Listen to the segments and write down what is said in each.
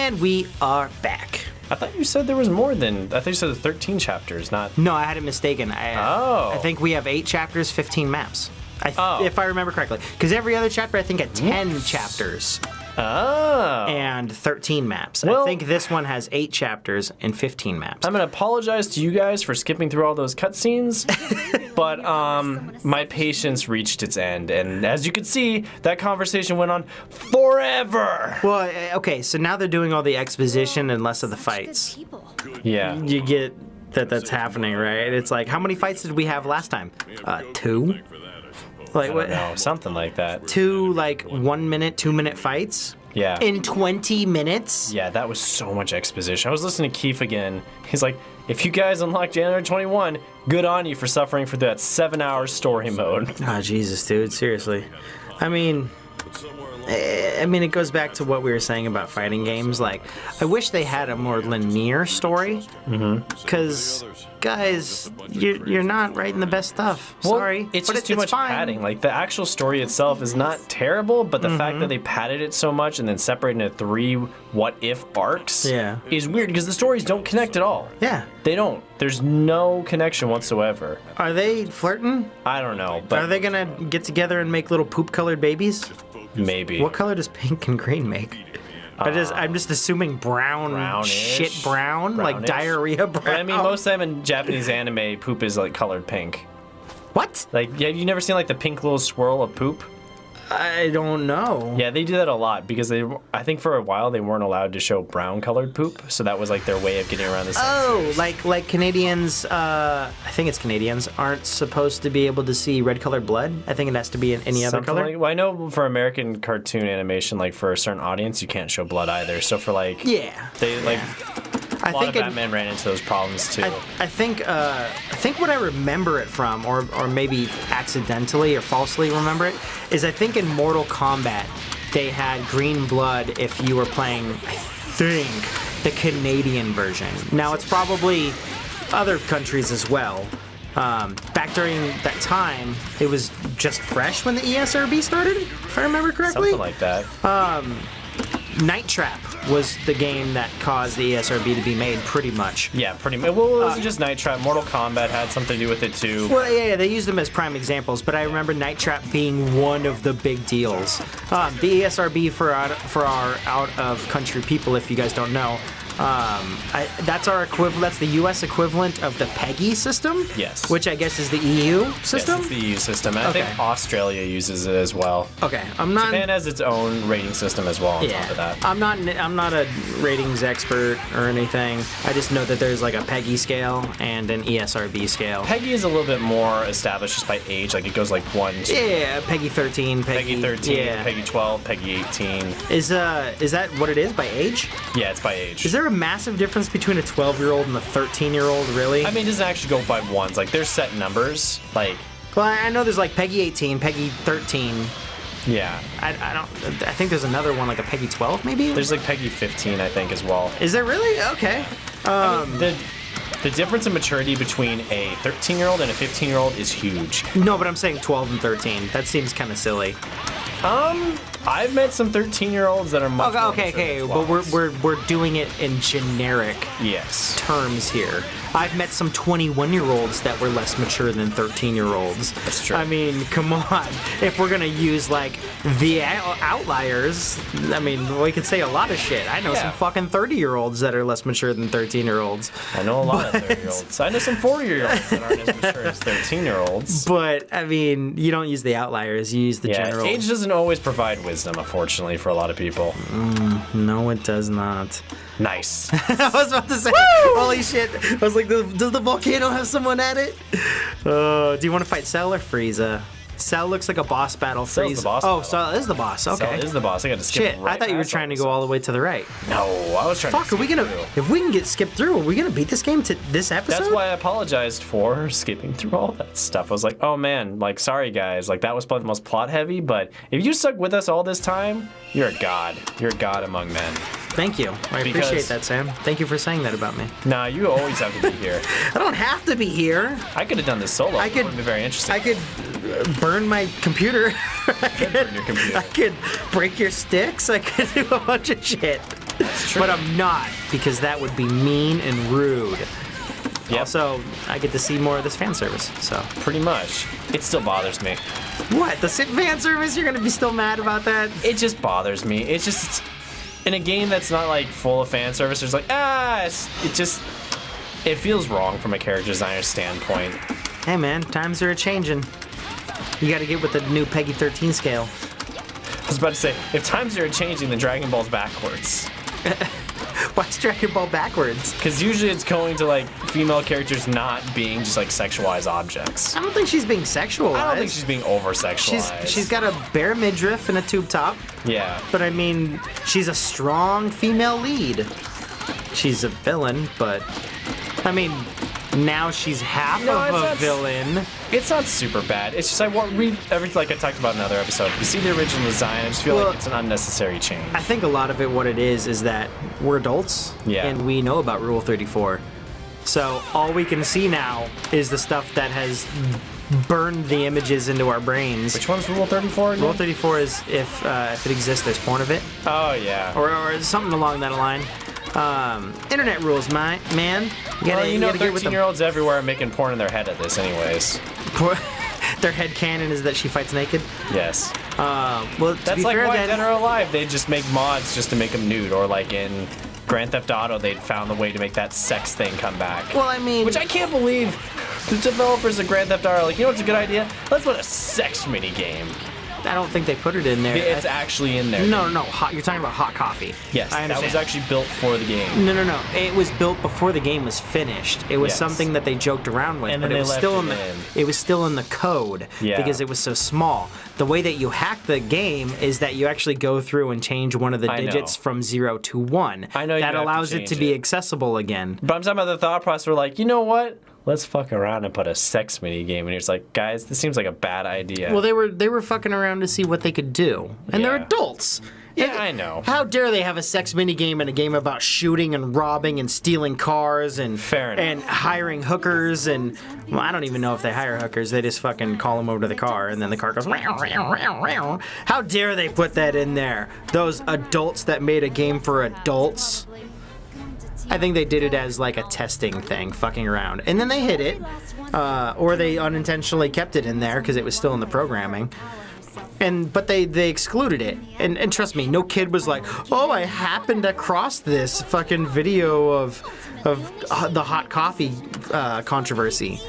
And we are back. I thought you said there was more than... I thought you said 13 chapters, not... No, I had it mistaken. I think we have 8 chapters, 15 maps. If I remember correctly. Because every other chapter, I think, had 10 chapters. Oh. And 13 maps. Well, I think this one has 8 chapters and 15 maps. I'm going to apologize to you guys for skipping through all those cutscenes, but my patience reached its end. And as you can see, that conversation went on forever. Well, okay, so now they're doing all the exposition and less of the fights. Yeah. You get that's happening, right? It's like, how many fights did we have last time? 2? Like I don't know, something like that. 2 like 1 minute, 2 minute fights? Yeah. In 20 minutes? Yeah, that was so much exposition. I was listening to Keith again. He's like, if you guys unlock January 21, good on you for suffering for that 7-hour story mode. Oh, Jesus, dude, seriously. I mean, it goes back to what we were saying about fighting games. Like, I wish they had a more linear story. Because, guys, you're not writing the best stuff. Sorry. It's but just too much padding. Like, the actual story itself is not terrible, but the fact that they padded it so much and then separated into 3 what-if arcs is weird, because the stories don't connect at all. Yeah. They don't. There's no connection whatsoever. Are they flirting? I don't know, but... Are they gonna get together and make little poop-colored babies? Maybe. What color does pink and green make? I'm just assuming brownish. Shit brown, Brownish. like diarrhea brown. But I mean, most of the time in Japanese anime, poop is like colored pink. What? Like, yeah, you never seen like the pink little swirl of poop? I don't know. Yeah, they do that a lot because I think for a while they weren't allowed to show brown colored poop, so that was like their way of getting around this. Oh, like Canadians, I think it's Canadians, aren't supposed to be able to see red colored blood. I think it has to be in any other color. Well, I know for American cartoon animation, like for a certain audience, you can't show blood either. So for like, they like. A lot of Batman ran into those problems too. I think what I remember it from, or maybe accidentally or falsely remember it, is I think in Mortal Kombat they had green blood if you were playing, I think, the Canadian version. Now it's probably other countries as well. Back during that time, it was just fresh when the ESRB started, if I remember correctly. Something like that. Night Trap was the game that caused the ESRB to be made, pretty much. Yeah, pretty much. Well, it wasn't just Night Trap. Mortal Kombat had something to do with it, too. Well, yeah, they used them as prime examples, but I remember Night Trap being one of the big deals. The ESRB, for our out-of-country people, if you guys don't know, that's our equivalent. That's the U.S. equivalent of the PEGI system. Yes. Which I guess is the EU system. Yes, it's the EU system. And I think Australia uses it as well. Okay, Japan has its own rating system as well. On top of that. I'm not a ratings expert or anything. I just know that there's like a PEGI scale and an ESRB scale. PEGI is a little bit more established just by age. Like it goes like 1, 2. Yeah, PEGI 13, PEGI 13, PEGI 12, PEGI 18. Is that what it is by age? Yeah, it's by age. Is there a massive difference between a 12-year-old and a 13-year-old, really? I mean, it doesn't actually go by ones. Like, there's set numbers. Like, well, I know there's like PEGI 18, PEGI 13. Yeah. I think there's another one, like a PEGI 12, maybe? There's like PEGI 15, I think, as well. Is there really? Okay. I mean, the difference in maturity between a 13-year-old and a 15-year-old is huge. No, but I'm saying 12 and 13. That seems kind of silly. I've met some 13-year-olds that are much more mature than 12s. But we're doing it in generic terms here. I've met some 21-year-olds that were less mature than 13-year-olds. That's true. I mean, come on. If we're gonna use like the outliers, I mean, we could say a lot of shit. I know some fucking 30-year-olds that are less mature than 13-year-olds. I know a lot of 30-year-olds. I know some 40-year-olds that aren't as mature as 13-year-olds. But I mean, you don't use the outliers. You use the general. Age doesn't always provide wisdom, unfortunately, for a lot of people. No, it does not. Nice. I was about to say, holy shit. I was like, does the volcano have someone at it? Do you want to fight Cell or Frieza? Cell looks like a boss battle. Cell's the boss battle. Cell is the boss. Okay. Cell is the boss. I got to skip I thought you were trying to go all the way to the right. No, I was trying to skip through. If we can get skipped through, are we going to beat this game to this episode? That's why I apologized for skipping through all that stuff. I was like, oh man, like, sorry guys. Like, that was probably the most plot heavy, but if you stuck with us all this time, you're a god. You're a god among men. Thank you. I appreciate that, Sam. Thank you for saying that about me. Nah, you always have to be here. I don't have to be here. I could have done this solo. It would be very interesting. I could burn my computer. Burn your computer. I could break your sticks. I could do a bunch of shit. true. But I'm not, because that would be mean and rude. Yep. Also, I get to see more of this fan service, so. Pretty much. It still bothers me. What? The fan service? You're gonna be still mad about that? It just bothers me. It's just, in a game that's not like full of fan service, there's like, it feels wrong from a character designer standpoint. Hey man, times are a-changing. You gotta get with the new Peggy 13 scale. I was about to say, if times are changing, then Dragon Ball's backwards. Why's Dragon Ball backwards? Because usually it's going to like female characters not being just like sexualized objects. I don't think she's being sexualized. I don't think she's being over-sexualized. She's got a bare midriff and a tube top. Yeah. But I mean, she's a strong female lead. She's a villain, but I mean, now she's half of a villain. It's not super bad. It's just I want read everything like I talked about in another episode. You see the original design, I just feel like it's an unnecessary change. I think a lot of it, what it is that we're adults, and we know about Rule 34. So all we can see now is the stuff that has burned the images into our brains. Which one's Rule 34 again? Rule 34 is if it exists, there's porn of it. Oh yeah. Or something along that line. Internet rules, man. You gotta 13-year-olds everywhere are making porn in their head at this anyways. Their head canon is that she fights naked? Yes. Well, to that's be like fair, why Dead or Alive, they just make mods just to make them nude, or like in Grand Theft Auto, they'd found the way to make that sex thing come back. Well, I mean... Which I can't believe the developers of Grand Theft Auto are like, you know what's a good idea? Let's put a sex mini game. I don't think they put it in there. It's actually in there. No. You're talking about Hot Coffee. Yes, that was actually built for the game. No. It was built before the game was finished. It was something that they joked around with, and but then it was still in the it was still in the code because it was so small. The way that you hack the game is that you actually go through and change one of the digits from 0 to 1. I know that allows it to be accessible again. But I'm talking about the thought process. We're like, you know what? Let's fuck around and put a sex mini game. And it's like, guys, this seems like a bad idea. Well, they were fucking around to see what they could do, and they're adults. Yeah, I know. How dare they have a sex mini game and a game about shooting and robbing and stealing cars and hiring hookers and well, I don't even know if they hire hookers. They just fucking call them over to the car and then the car goes. How dare they put that in there? Those adults that made a game for adults. I think they did it as like a testing thing, fucking around. And then they hid it, or they unintentionally kept it in there because it was still in the programming. But they excluded it. And trust me, no kid was like, oh, I happened across this fucking video of the hot coffee controversy.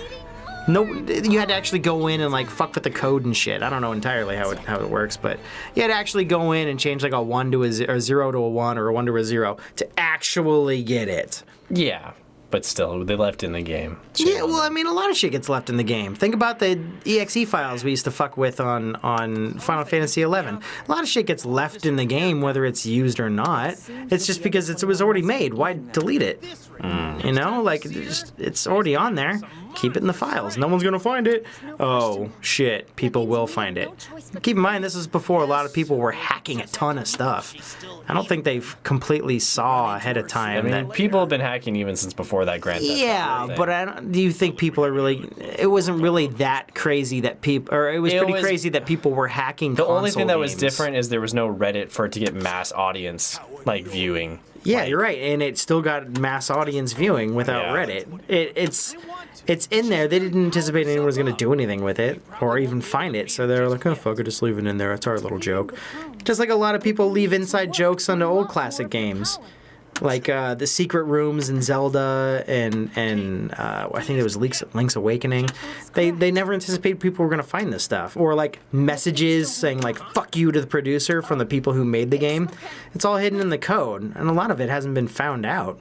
No, you had to actually go in and like fuck with the code and shit. I don't know entirely how it works, but you had to actually go in and change like a 1 to a 0 to a 1 or a 1 to a 0 to actually get it. Yeah, but still, they left in the game. Yeah, well, I mean, a lot of shit gets left in the game. Think about the EXE files we used to fuck with on Final Fantasy XI. A lot of shit gets left in the game, whether it's used or not. It's just because it was already made. Why delete it? You know, like it's already on there. Keep it in the files. No one's gonna find it. Oh shit, people will find it. Keep in mind, this is before a lot of people were hacking a ton of stuff. I don't think they completely saw ahead of time. I mean, people have been hacking even since before that Grand Theft Auto thing. But do you think people are really? It wasn't really that crazy that people, or it was pretty crazy that people were hacking. The only thing that was different is there was no Reddit for it to get mass audience like viewing. Yeah, you're right, and it still got mass audience viewing without Reddit. It's in there. They didn't anticipate anyone was going to do anything with it or even find it, so they're like, oh, fuck it, just leave it in there. It's our little joke. Just like a lot of people leave inside jokes onto old classic games. Like the secret rooms in Zelda and I think it was Link's Awakening. They never anticipated people were going to find this stuff. Or like messages saying like, fuck you to the producer from the people who made the game. It's all hidden in the code, and a lot of it hasn't been found out.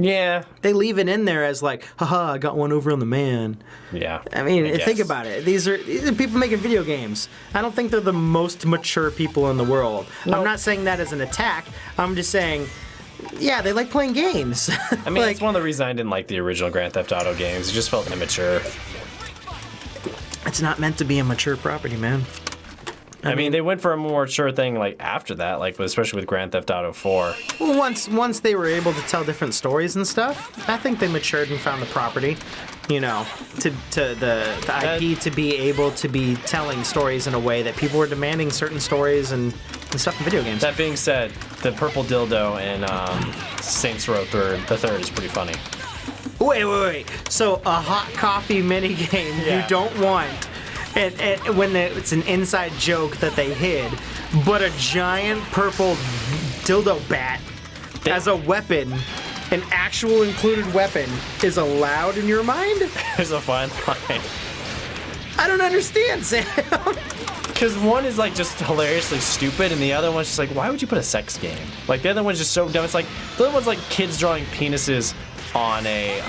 Yeah. They leave it in there as like, haha, I got one over on the man. Yeah. I mean, think about it. These are people making video games. I don't think they're the most mature people in the world. Nope. I'm not saying that as an attack. I'm just saying, yeah, they like playing games. I mean, that's one of the reasons I didn't like the original Grand Theft Auto games. It just felt immature. It's not meant to be a mature property, man. I mean, they went for a more mature thing like after that, like especially with Grand Theft Auto 4. Well, once they were able to tell different stories and stuff, I think they matured and found the property, you know, to the IP to be able to be telling stories in a way that people were demanding certain stories and stuff in video games. That being said, the purple dildo in Saints Row the third is pretty funny. Wait. So a hot coffee minigame you don't want. And when it's an inside joke that they hid, but a giant purple dildo bat as a weapon, an actual included weapon, is allowed in your mind? There's a fine line. I don't understand, Sam. Because one is like just hilariously stupid, and the other one's just like, why would you put a sex game? Like the other one's just so dumb. It's like the other one's like kids drawing penises on a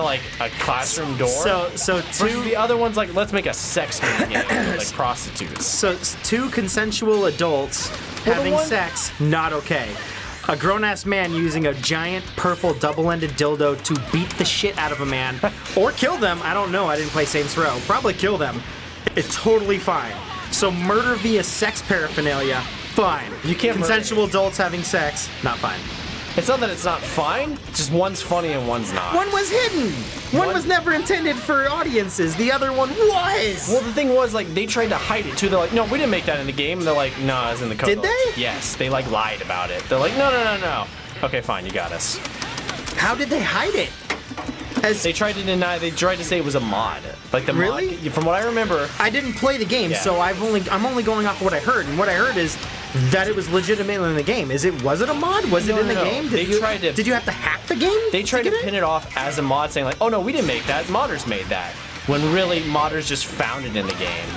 like a classroom door. So two. The other one's like, let's make a sex game with like prostitutes. So two consensual adults having sex, not okay. A grown-ass man using a giant purple double-ended dildo to beat the shit out of a man or kill them. I don't know. I didn't play Saints Row. Probably kill them. It's totally fine. So murder via sex paraphernalia, fine. You can't consensual adults having sex, not fine. It's not that it's not fine, just one's funny and one's not. One was hidden. One was never intended for audiences. The other one was. Well, the thing was, like, they tried to hide it, too. They're like, no, we didn't make that in the game. And they're like, no, it's in the code. Did they? Yes, they, like, lied about it. They're like, no. Okay, fine, you got us. How did they hide it? They tried to deny, they tried to say it was a mod. Like, the Really? mod, from what I remember. I didn't play the game, Yeah. so I'm only going off of what I heard. And what I heard is that it was legitimately in the game. Was it a mod? Was it in the No. game? Did Did you have to hack the game? They tried to pin it off as a mod, saying like, oh no, we didn't make that, modders made that. When really, modders just found it in the game.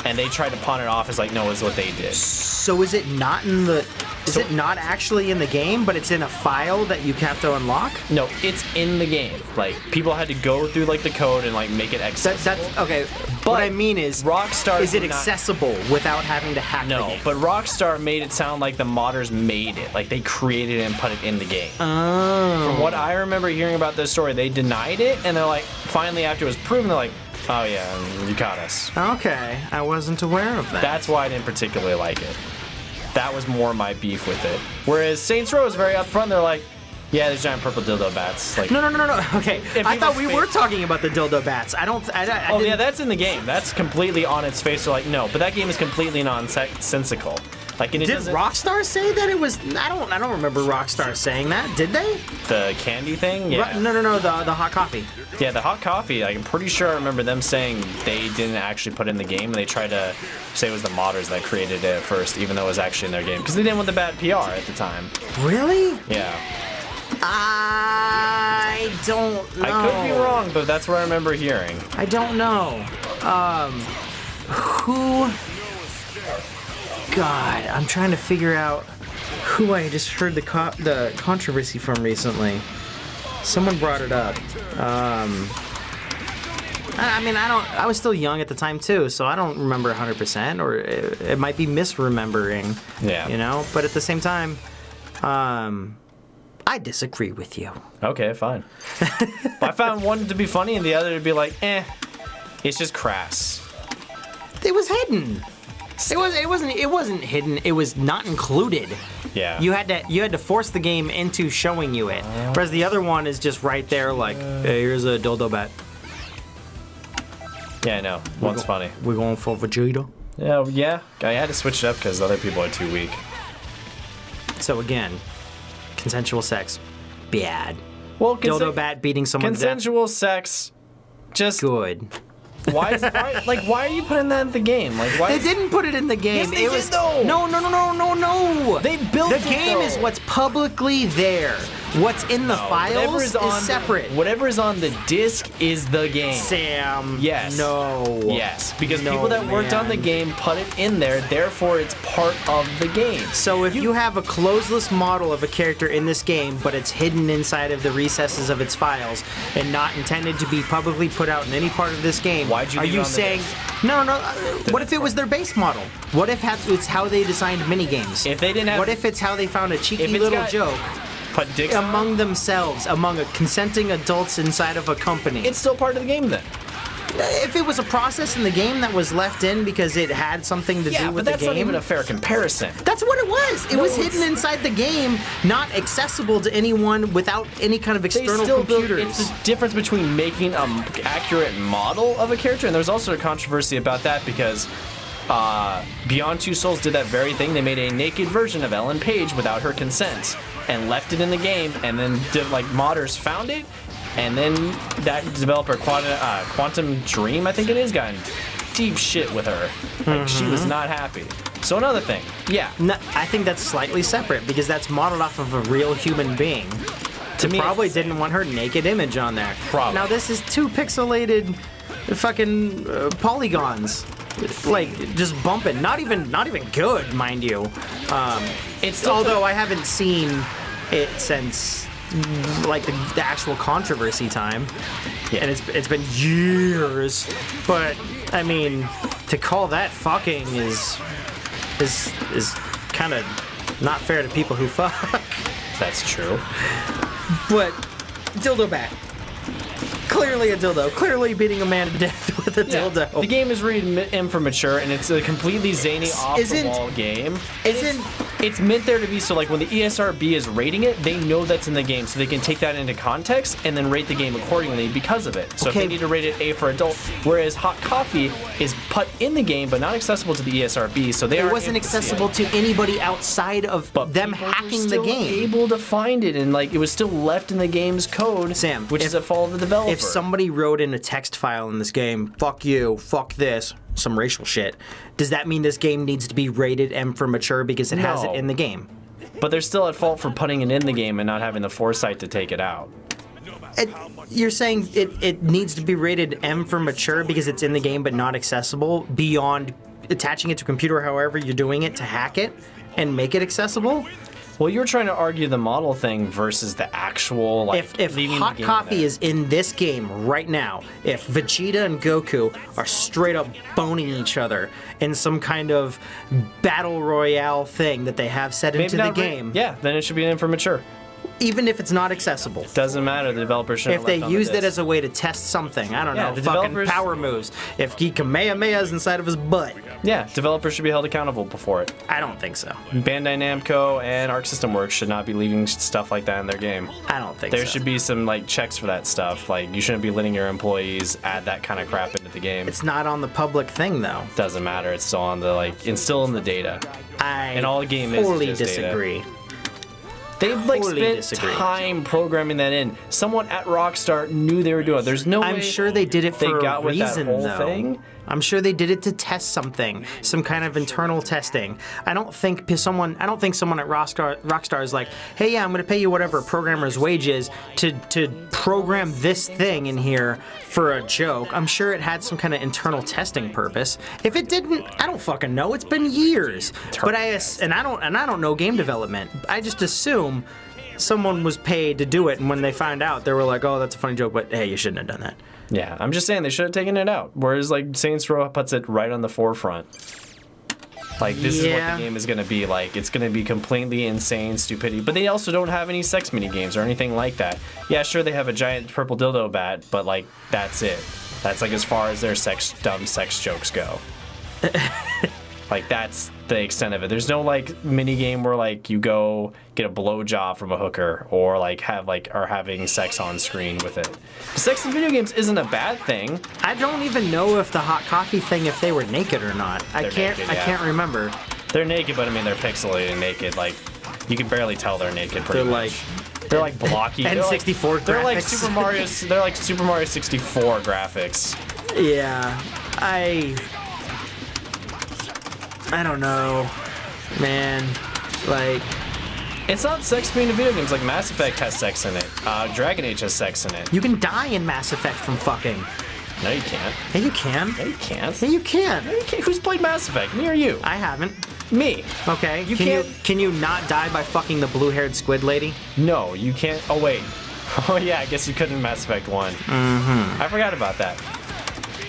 And they tried to pawn it off as like, no, it's what they did. So is it not in the... Is it not actually in the game, but it's in a file that you have to unlock? No, it's in the game. Like, people had to go through like the code and like make it accessible. That's okay. But what I mean is, Rockstar is it did not- accessible without having to hack the No, game? but Rockstar made it sound like the modders made it. Like, they created it and put it in the game. Oh. From what I remember hearing about this story, they denied it, and they're like, finally after it was proven, they're like, oh yeah, you caught us. Okay, I wasn't aware of that. That's why I didn't particularly like it. That was more my beef with it. Whereas Saints Row is very upfront. They're like, yeah, there's giant purple dildo bats. Like, No. Okay, I thought we people's were face- talking about the dildo bats. I oh didn't- yeah, that's in the game. That's completely on its face. They're like, no, but that game is completely nonsensical. Like, and it Did doesn't. Rockstar say that it was? I don't remember Rockstar saying that. Did they? The candy thing? Yeah. No. The hot coffee. Yeah, the hot coffee. I'm pretty sure I remember them saying they didn't actually put it in the game, and they tried to say it was the modders that created it at first, even though it was actually in their game, because they didn't want the bad PR at the time. Really? Yeah. I don't know. I could be wrong, but that's what I remember hearing. I don't know. Who? God, I'm trying to figure out who I just heard the controversy from recently. Someone brought it up. I was still young at the time too, so I don't remember 100%, or it might be misremembering. Yeah. You know, but at the same time, I disagree with you. Okay, fine. I found one to be funny and the other to be like, it's just crass. It was hidden. It wasn't hidden. It was not included. Yeah. You had to force the game into showing you it. Whereas the other one is just right there, like, hey, here's a dildo bat. Yeah, I know. One's funny. We're going for Vegeta. Yeah. I had to switch it up because other people are too weak. So again, consensual sex, bad. Well, Dildo bat beating someone to death, consensual sex, just good. why are you putting that in the game? Like, why? They didn't put it in the game. Yes, they it did, was though. No. They built the it, game though. is what's publicly there. What's in the files is separate. Whatever is on the disc is the game. Sam. Yes. No. Yes, because No, people that worked on the man. game put it in there, therefore it's part of the game. So if you have a closeless model of a character in this game, but it's hidden inside of the recesses of its files and not intended to be publicly put out in any part of this game, Why'd you are leave it you on the saying disc? no? What if it was their base model? What if it's how they designed mini games? If they didn't have, What if it's how they found a cheeky If it's little got- joke put dicks among themselves, among consenting adults inside of a company? it's still part of the game then. If it was a process in the game that was left in because it had something to do Yeah, but with that's the game. not even a fair comparison. That's what it was. It was hidden inside the game, not accessible to anyone without any kind of external computers. It's the difference between making an accurate model of a character, and there's also a controversy about that because Beyond Two Souls did that very thing. They made a naked version of Ellen Page without her consent and left it in the game, and then modders found it, and then that developer Quantum Dream, I think it is, got in deep shit with her. Like, she was not happy. So another thing, yeah. No, I think that's slightly separate because that's modeled off of a real human being. To me, probably didn't want her naked image on there. Probably. Now this is 2 pixelated fucking polygons. Like just bumping, not even good, mind you. Although I haven't seen it since like the actual controversy time, and it's been years. But I mean, to call that fucking is kind of not fair to people who fuck. That's true. But dildo bat. Clearly a dildo. Clearly beating a man to death with a dildo. The game is rated M for mature, and it's a completely zany, off-the-wall game. It's meant there to be so, like, when the ESRB is rating it, they know that's in the game, so they can take that into context and then rate the game accordingly because of it. So if they need to rate it A for adult, whereas Hot Coffee is put in the game but not accessible to the ESRB, so it wasn't accessible to anybody outside of them hacking the game. Able to find it, and like it was still left in the game's code, Sam, which is a fault of the developer. If somebody wrote in a text file in this game, "Fuck you, fuck this," some racial shit, does that mean this game needs to be rated M for mature because it has it in the game? But they're still at fault for putting it in the game and not having the foresight to take it out. You're saying it needs to be rated M for mature because it's in the game but not accessible beyond attaching it to a computer however you're doing it to hack it and make it accessible? Well, you're trying to argue the model thing versus the actual, like, if Hot Coffee is in this game right now, if Vegeta and Goku are straight up boning each other in some kind of battle royale thing that they have set into the game, yeah, then it should be an M for mature. Even if it's not accessible. Doesn't matter. The developer should. If they used it as a way to test something, I don't know, fucking power moves. If he Kamehameha's inside of his butt. Yeah, developers should be held accountable for it. I don't think so. Bandai Namco and Arc System Works should not be leaving stuff like that in their game. I don't think so. There should be some like checks for that stuff. Like you shouldn't be letting your employees add that kind of crap into the game. It's not on the public thing though. Doesn't matter. It's still on the it's still in the data. And all the game fully is just disagree. Data. They spent time programming that in. Someone at Rockstar knew they were doing it. There's no way I'm sure they did it for a reason, with that whole though. thing. I'm sure they did it to test something, some kind of internal testing. I don't think someone at Rockstar is like, hey, yeah, I'm going to pay you whatever a programmer's wage is to program this thing in here for a joke. I'm sure it had some kind of internal testing purpose. If it didn't, I don't fucking know. It's been years. But I don't know game development. I just assume someone was paid to do it, and when they found out, they were like, oh, that's a funny joke, but hey, you shouldn't have done that. Yeah, I'm just saying they should have taken it out. Whereas like Saints Row puts it right on the forefront. Like this is what the game is going to be like. It's going to be completely insane stupidity. But they also don't have any sex mini games or anything like that. Yeah, sure they have a giant purple dildo bat, but like that's it. That's like as far as their dumb sex jokes go. Like that's the extent of it. There's no like mini game where like you go get a blowjob from a hooker or like are having sex on screen with it. Sex in video games isn't a bad thing. I don't even know if the Hot Coffee thing, if they were naked or not. I can't remember. They're naked, but I mean they're pixelated naked. Like you can barely tell they're naked. Pretty much. They're like blocky. N64 graphics. They're like Super Mario. They're like Super Mario 64 graphics. Yeah, I don't know, man. Like, it's not sex being in video games. Like Mass Effect has sex in it. Dragon Age has sex in it. You can die in Mass Effect from fucking. No, you can't. Yeah, you can. No, you can't. Yeah, you can. No, you can't. Who's played Mass Effect? Me or you? I haven't. Me. Okay. Can you not die by fucking the blue-haired squid lady? No, you can't. Oh wait. Oh yeah, I guess you could in Mass Effect 1. Mm-hmm. I forgot about that.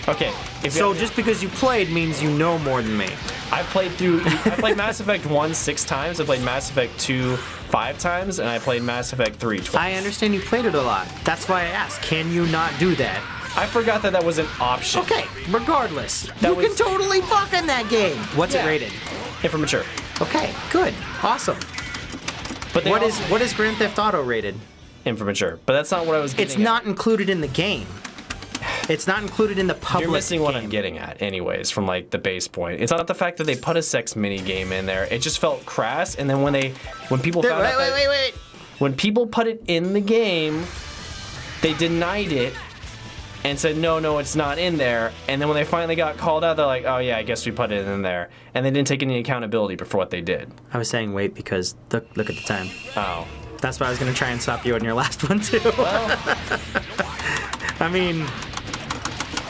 Okay. So just because you played means you know more than me. I played Mass Effect 1 6 times, I played Mass Effect 2 5 times, and I played Mass Effect 3 twice. I understand you played it a lot. That's why I asked, can you not do that? I forgot that was an option. Okay, regardless, That you was- can totally fuck in that game. What's it Yeah. rated? And for mature. Okay, good, awesome. But they What also- is Grand Theft Auto rated? and for mature. But that's not what I was getting It's at. not included in the game. It's not included in the public. You're missing what I'm game. getting at, anyways, from like the base point. It's not the fact that they put a sex mini game in there. It just felt crass. And then when people found out that- Wait. when people put it in the game, they denied it and said no, it's not in there. And then when they finally got called out, they're like, oh yeah, I guess we put it in there. And they didn't take any accountability for what they did. I was saying wait because look at the time. Oh, That's why I was gonna try and stop you on your last one too. well, I mean,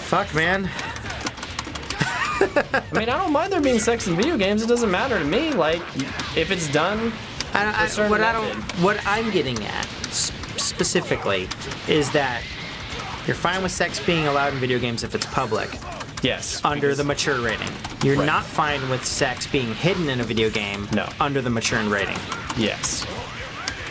fuck, man. I mean, I don't mind there being sex in video games. It doesn't matter to me. Like, if it's done. What I'm getting at specifically is that you're fine with sex being allowed in video games if it's public Yes. under the mature rating. You're Right. not fine with sex being hidden in a video game No. under the mature rating. Yes.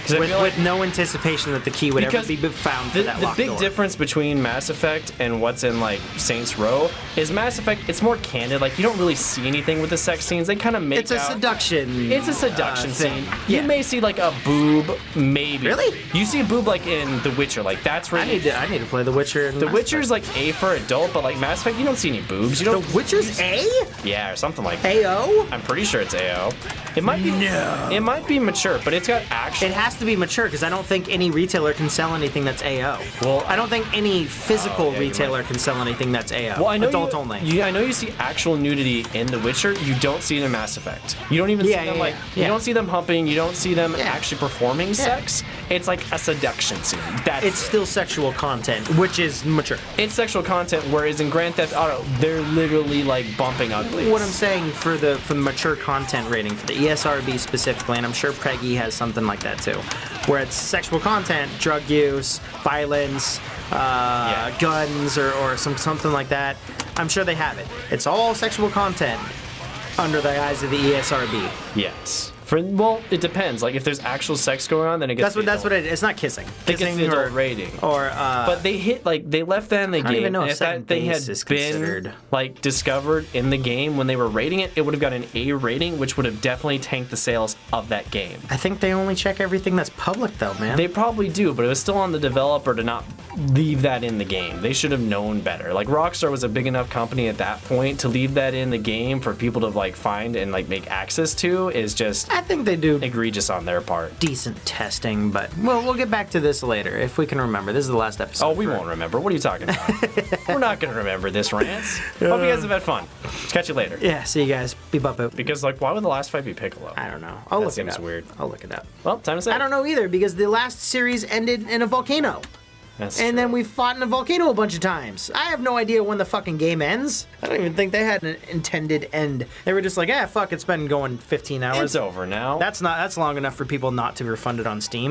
'Cause I feel like With no anticipation that the key would ever Because be found for that the locked big door. difference between Mass Effect and what's in like Saints Row is Mass Effect, it's more candid. Like, you don't really see anything with the sex scenes. They kind of make It's a out- seduction. It's a seduction thing. scene. Yeah. You may see like a boob, maybe. Really? You see a boob like in The Witcher. Like, that's I really. need to play The Witcher. And The Mass Witcher's like A for adult, but like Mass Effect, you don't see any boobs. You Effect. don't. The Witcher's A? Yeah, or something like that. AO? I'm pretty sure it's AO. It might be. No. It might be mature, but it's got action. It has to be mature because I don't think any retailer can sell anything that's AO. Well, I don't think any physical yeah, you're retailer can sell anything that's AO. Well, I know Adult only. I know you see actual nudity in The Witcher. You don't see it in Mass Effect. You don't even Yeah, see them yeah, like. yeah. You don't see them humping. You don't see them Yeah. actually performing sex. It's like a seduction scene. That's It's it. still sexual content, which is mature. It's sexual content. Whereas in Grand Theft Auto, they're literally like bumping uglies. What I'm saying for the mature content rating for the ESRB specifically, and I'm sure Preggy has something like that too, where it's sexual content, drug use, violence, guns, or something like that. I'm sure they have it. It's all sexual content under the eyes of the ESRB. Yes. Well, it depends. Like if there's actual sex going on, then it gets. That's what it is. It's not kissing. It gets the adult rating. Or But they they left that in the don't game. even know and if if that second thing base had is been considered. like discovered in the game when they were rating it, it would have got an A rating, which would have definitely tanked the sales of that game. I think they only check everything that's public though, man. They probably do, but it was still on the developer to not leave that in the game. They should have known better. Like Rockstar was a big enough company at that point to leave that in the game for people to like find and like make access to is just I think they do egregious on their part. decent testing, but we'll get back to this later if we can remember. This is the last episode. Oh, we won't remember. What are you talking about? We're not going to remember this, rants. Hope you guys have had fun. Catch you later. Yeah, see you guys. Be bop. Because, like, why would the last fight be Piccolo? I don't know. I'll That look it seems up. weird. I'll look it up. Well, time to say. I don't know either because the last series ended in a volcano. That's And true. then we fought in a volcano a bunch of times. I have no idea when the fucking game ends. I don't even think they had an intended end. They were just like, fuck, it's been going 15 hours. It's over now. That's long enough for people not to be refunded on Steam.